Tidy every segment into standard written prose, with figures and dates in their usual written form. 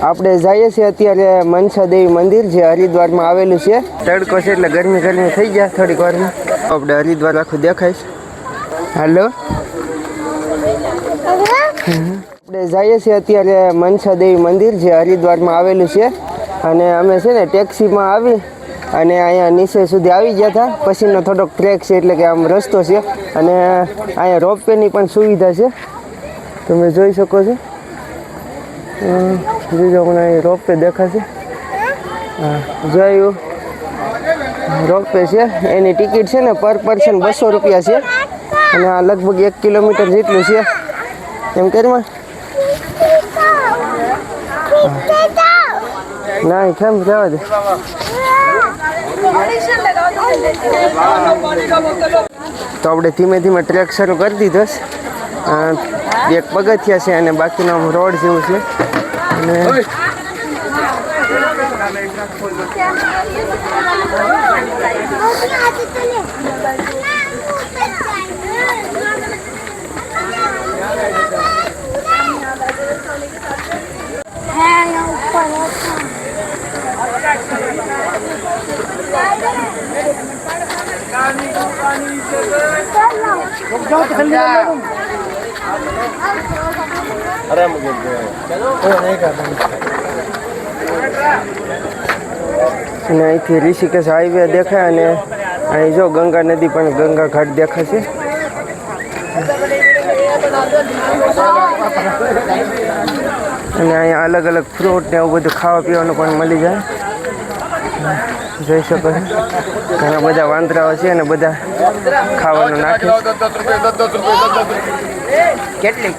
આપણે જઈએ છીએ અત્યારે મનસા દેવી મંદિર જે હરિદ્વારમાં આવેલું છે। તડકો છે એટલે ગરમી થઈ ગયા થોડીક વારમાં। આપણે હરિદ્વાર આખું દેખાઈશ। હાલો આપણે જઈએ છીએ અત્યારે મનસા દેવી મંદિર જે હરિદ્વારમાં આવેલું છે અને અમે છે ને ટેક્સીમાં આવી અને અહીંયા નીચે સુધી આવી ગયા હતા। પછીનો થોડોક ટ્રેક છે એટલે કે આમ રસ્તો છે અને અહીંયા રોપવેની પણ સુવિધા છે, તમે જોઈ શકો છો। બીજો મને રોપવે દેખાશે, હા જોયું રોપવે છે। એની ટિકિટ છે ને પર પર્સન 200 રૂપિયા છે અને આ લગભગ 1 કિલોમીટર જેટલું છે એમ કરીમાં। ના કેમ જવા દે। તો આપણે ધીમે ધીમે ટ્રેક શરૂ કરી દીધો છે। એક પગથિયા છે અને બાકીનો રોડ જેવું છે અને અહીંથી ઋષિકેશ હાઈવે દેખાય અને અહીં જો ગંગા નદી પણ ગંગા ઘાટ દેખાશે। અને અહીંયા અલગ અલગ ફ્રૂટ ને એવું બધું ખાવા પીવાનું પણ મળી જાય, જોઈ શકો છો। ઘણા બધા વાંદરાઓ છે અને બધા ખાવાનું નાખે। કેટલી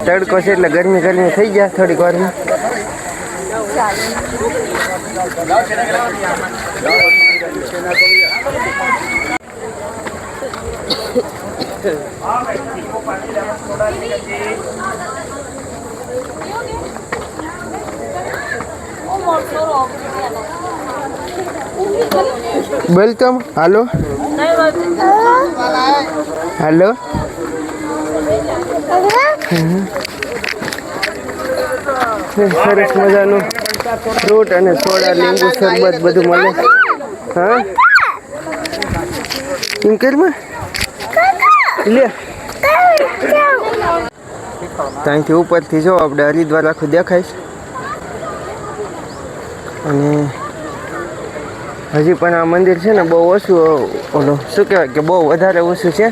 તડકો છે એટલે ગરમી થઈ ગયા થોડીક વારમાં। વેલકમ। હાલો હાલો સરસ મજાનું ફ્રૂટ અને સોડા લીંબુ શરબત બધું મળે। હા એમ કરમાં લે ત્યાંથી ઉપરથી જો આપણે હરિદ્વાર આખું દેખાઈશ અને હજી પણ આ મંદિર છે ને બહુ ઓછું ઓલું શું કહેવાય કે બહુ વધારે ઓછું છે।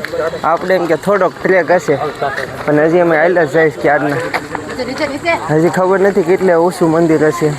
આપણે એમ કે થોડોક ટ્રેક હશે પણ હજી અમે આયલા જ જઈશ ક્યારના, હજી ખબર નથી કેટલે ઓછું મંદિર હશે।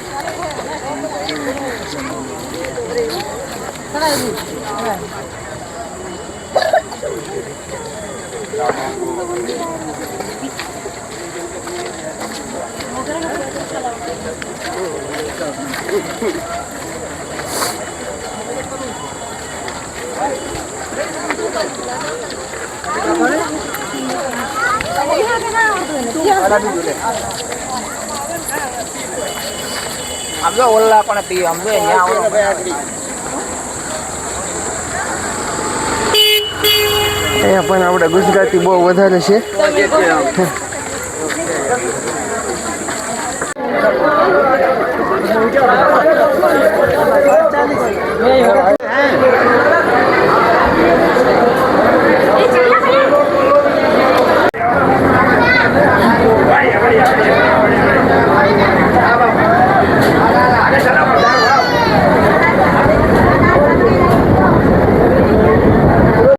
हम लोग ओला पण पी हम लोग यहाँ અહીંયા પણ આપણે ગુજરાતી બહુ વધારે છે।